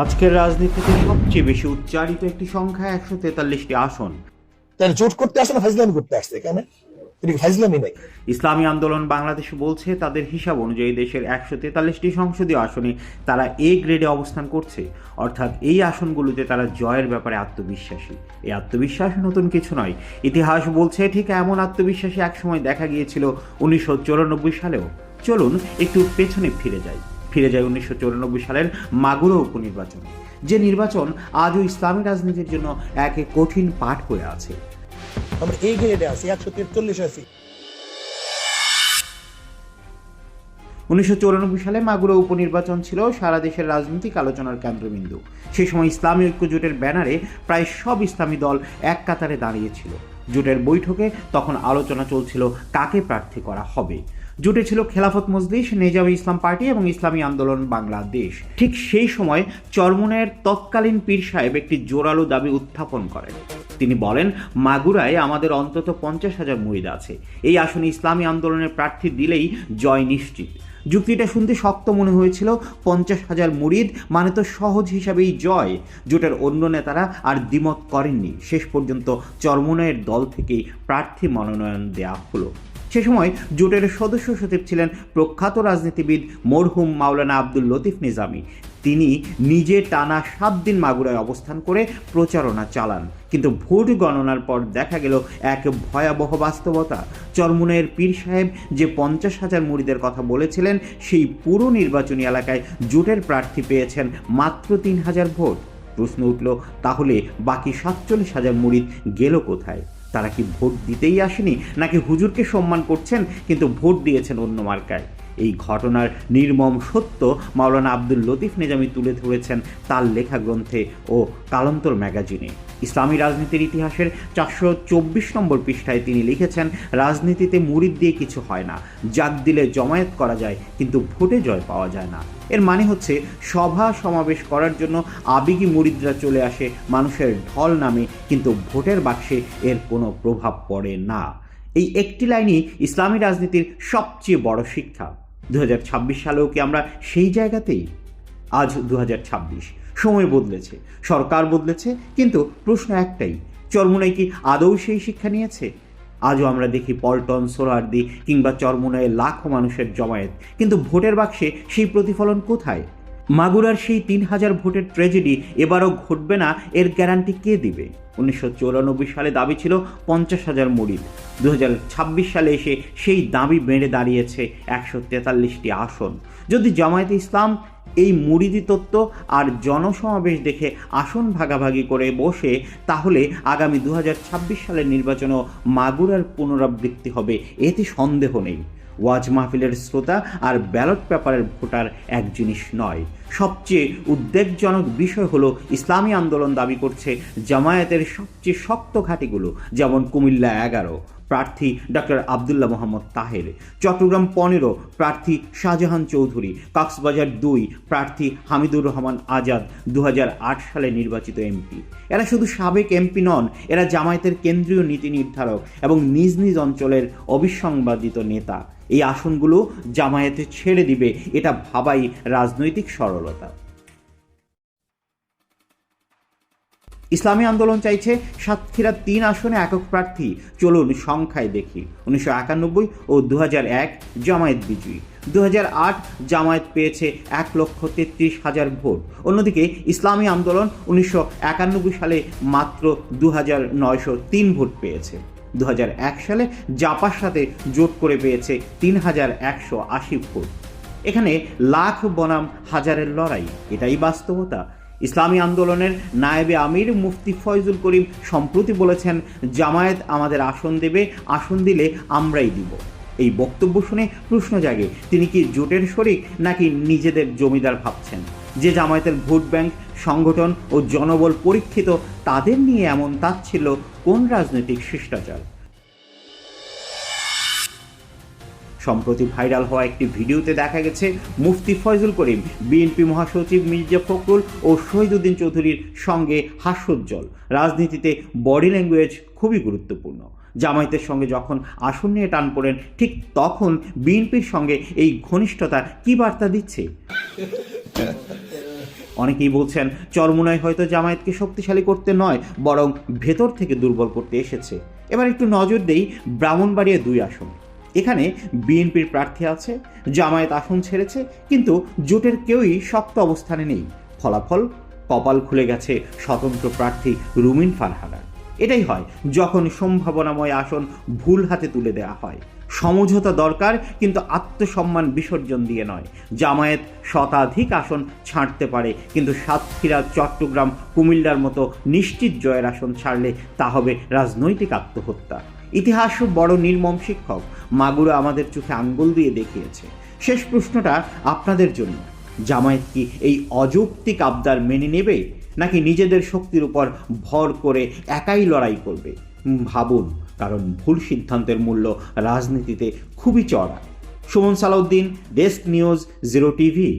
আজকের রাজনীতিতে সবচেয়ে বেশি উচ্চারিত একটি সংখ্যা 143টি আসন। তাহলে জোট করতে আসে না ফাইজলামি করতে আসছে? এখানে এটা কি ফাইজলামি নাকি? ইসলামী আন্দোলন বাংলাদেশ বলছে তাদের হিসাব অনুযায়ী দেশের 143টি সংসদীয় আসনে তারা এ গ্রেডে অবস্থান করছে, অর্থাৎ এই আসনগুলোতে তারা জয়ের ব্যাপারে আত্মবিশ্বাসী। এই আত্মবিশ্বাস নতুন কিছু নয়, ইতিহাস বলছে ঠিক এমন আত্মবিশ্বাসী একসময় দেখা গিয়েছিল 1994 সালেও। চলুন একটু পেছনে ফিরে যায় 1994 সালের মাগুরা উপনির্বাচনে, যে নির্বাচন আজও ইসলামী রাজনীতির জন্য এক কঠিন পাঠ হয়ে আছে। আমরা এই গ্রেডে আছি, 143 আছি। 1994 সালে মাগুরা উপনির্বাচন ছিল সারা দেশের রাজনৈতিক আলোচনার কেন্দ্রবিন্দু। সেই সময় ইসলামী ঐক্য জোটের ব্যানারে প্রায় সব ইসলামী দল এক কাতারে দাঁড়িয়েছিল। জোটের বৈঠকে তখন আলোচনা চলছিল কাকে প্রার্থী করা হবে। জোটে ছিল খেলাফত মজলিস, নেজামে ইসলাম পার্টি এবং ইসলামী আন্দোলন বাংলাদেশ। ঠিক সেই সময় চরমুনাইয়ের তৎকালীন পীর সাহেব একটি জোরালো দাবি উত্থাপন করেন। তিনি বলেন, মাগুরায় আমাদের অন্তত 50,000 মুরিদ আছে, এই আসনে ইসলামী আন্দোলনের প্রার্থী দিলেই জয় নিশ্চিত। যুক্তিটা শুনতে শক্ত মনে হয়েছিল, 50,000 মুরিদ মানে তো সহজ হিসাবেই জয়। জোটের অন্য নেতারা আর দ্বিমত করেননি। শেষ পর্যন্ত চরমুনাইয়ের দল থেকেই প্রার্থী মনোনয়ন দেওয়া হলো। সে সময় জোটের সদস্য সচিব ছিলেন প্রখ্যাত রাজনীতিবিদ মরহুম মাওলানা আব্দুল লতিফ নিজামী। তিনি নিজে টানা 7 দিন মাগুরায় অবস্থান করে প্রচারণা চালান, কিন্তু ভোট গণনার পর দেখা গেল এক ভয়াবহ বাস্তবতা। চরমুনাইয়ের পীর সাহেব যে 50,000 মুরিদের কথা বলেছিলেন, সেই পুরো নির্বাচনী এলাকায় জোটের প্রার্থী পেয়েছেন মাত্র 3,000 ভোট। প্রশ্ন উঠল, তাহলে বাকি 47,000 মুরিদ গেল কোথায়? তারা কি ভোট দিতেই আসেনি, নাকি হুজুরকে সম্মান করছেন কিন্তু ভোট দিয়েছেন অন্য মার্কায়? এই ঘটনার নির্মম সত্য মাওলানা আব্দুল লতিফ নিজামী তুলে ধরেছেন তার লেখা গ্রন্থে ও কালান্তর ম্যাগাজিনে। ইসলামী রাজনীতির ইতিহাসের 424 নম্বর পৃষ্ঠায় তিনি লিখেছেন, রাজনীতিতে মুরিদ দিয়ে কিছু হয় না, জাত দিলে জমায়েত করা যায় কিন্তু ভোটে জয় পাওয়া যায় না। এর মানে হচ্ছে সভা সমাবেশ করার জন্য আবেগী মুরিদরা চলে আসে মানুষের ঢল নামে, কিন্তু ভোটের বাক্সে এর কোনো প্রভাব পড়ে না। এই একটি লাইনই ইসলামী রাজনীতির সবচেয়ে বড় শিক্ষা। 2026 সালেও কি আমরা সেই জায়গাতেই? আজ 2026, সময় বদলেছে, সরকার বদলেছে, কিন্তু প্রশ্ন একটাই, চরমুনাই কি আদৌ সেই শিক্ষা নিয়েছে? আজও আমরা দেখি পল্টন, সোহরাওয়ার্দী কিংবা চরমুনাইয়ে লাখো মানুষের জমায়েত, কিন্তু ভোটের বাক্সে সেই প্রতিফলন কোথায়? মাগুরার সেই 3,000 ভোটের ট্র্যাজেডি এবারও ঘটবে না, এর গ্যারান্টি কে দিবে? 1994 সালে দাবি ছিল 50,000 মুরিদ। 2026 সালে এসে সেই দাবি বেড়ে দাঁড়িয়েছে 143টি আসন। যদি জামায়াতে ইসলাম এই মুরিদি তত্ত্ব আর জনসমাবেশ দেখে আসন ভাগাভাগি করে বসে, তাহলে আগামী 2026 সালের নির্বাচনেও মাগুরার পুনরাবৃত্তি হবে, এতে সন্দেহ নেই। ওয়াজ মাহফিলের শ্রোতা আর ব্যালট পেপারের ভোটার এক জিনিস নয়। সবচেয়ে উদ্বেগজনক বিষয় হলো, ইসলামী আন্দোলন দাবি করছে জামায়াতের সবচেয়ে শক্ত ঘাঁটিগুলো, যেমন কুমিল্লা 11 প্রার্থী ডক্টর আবদুল্লাহ মোহাম্মদ তাহের, চট্টগ্রাম 15 প্রার্থী শাহজাহান চৌধুরী, কক্সবাজার 2 প্রার্থী হামিদুর রহমান আজাদ 2008 সালে নির্বাচিত এমপি। এরা শুধু সাবেক এমপি নন, এরা জামায়াতের কেন্দ্রীয় নীতি নির্ধারক এবং নিজ নিজ অঞ্চলের অবিসংবাদিত নেতা। এই আসনগুলো জামায়াতে ছেড়ে দিবে, এটা ভাবাই রাজনৈতিক সরলতা। ইসলামী আন্দোলন চাইছে সাতক্ষীরা 3 আসনে একক প্রার্থী। চলুন সংখ্যায় দেখি। 1991 ও 2001 জামায়াত বিজয়ী। 2008 জামায়াত পেয়েছে 1,33,000 ভোট। অন্যদিকে ইসলামী আন্দোলন 1991 সালে মাত্র 2,903 ভোট পেয়েছে। 2001 সালে জাপার সাথে জোট করে পেয়েছে 3,180 ভোট। এখানে লাখ বনাম হাজারের লড়াই, এটাই বাস্তবতা। ইসলামী আন্দোলনের নায়েবে আমির মুফতি ফয়জুল করিম সম্প্রতি বলেছেন, জামায়াত আমাদের আসন দেবে, আসন দিলে আমরাই দিব। এই বক্তব্য শুনে প্রশ্ন জাগে, তিনি কি জোটের শরিক নাকি নিজেদের জমিদার ভাবছেন? যে জামায়াতের ভোট ব্যাংক, সংগঠন ও জনবল পরীক্ষিত, তাদের নিয়ে এমন তাচ্ছিল্য কোন রাজনৈতিক শিষ্টাচার? সম্প্রতি ভাইরাল হওয়া একটি ভিডিওতে দেখা গেছে মুফতি ফয়জুল করিম বিএনপি মহাসচিব মির্জা ফখরুল ও শহীদউদ্দিন চৌধুরীর সঙ্গে হাস্যোজ্জ্বল। রাজনীতিতে বডি ল্যাঙ্গুয়েজ খুবই গুরুত্বপূর্ণ। জামায়াতের সঙ্গে যখন আসন নিয়ে টান পড়েন, ঠিক তখন বিএনপির সঙ্গে এই ঘনিষ্ঠতা কী বার্তা দিচ্ছে? অনেকেই বলছেন চরমুনাই হয়তো জামায়াতকে শক্তিশালী করতে নয়, বরং ভেতর থেকে দুর্বল করতে এসেছে। এবার একটু নজর দেই ব্রাহ্মণবাড়িয়া 2 আসন। এখানে বিএনপির প্রার্থী আছে, জামায়াত আসন ছেড়েছে, কিন্তু জোটের কেউই শক্ত অবস্থানে নেই। ফলাফল, কপাল খুলে গেছে স্বতন্ত্র প্রার্থী রুমিন ফারহানার। এটাই হয় যখন সম্ভাবনাময় আসন ভুল হাতে তুলে দেওয়া হয়। সমঝোতা দরকার, কিন্তু আত্মসম্মান বিসর্জন দিয়ে নয়। জামায়াত শতাধিক আসন ছাড়তে পারে, কিন্তু সাতক্ষীরা, চট্টগ্রাম, কুমিল্লার মতো নিশ্চিত জয়ের আসন ছাড়লে তা হবে রাজনৈতিক আত্মহত্যা। ইতিহাস বড় নির্মম শিক্ষক, মাগুরা আমাদের চোখে আঙ্গুল দিয়ে দেখিয়েছে। শেষ প্রশ্নটা আপনাদের জন্য, জামায়াত কি এই অযৌক্তিক আবদার মেনে নেবে, নাকি নিজেদের শক্তির উপর ভর করে একাই লড়াই করবে? ভাবুন, কারণ ভুল সিদ্ধান্তের মূল্য রাজনীতিতে খুবই চড়া। Suman Salauddin, desk news, 0 TV.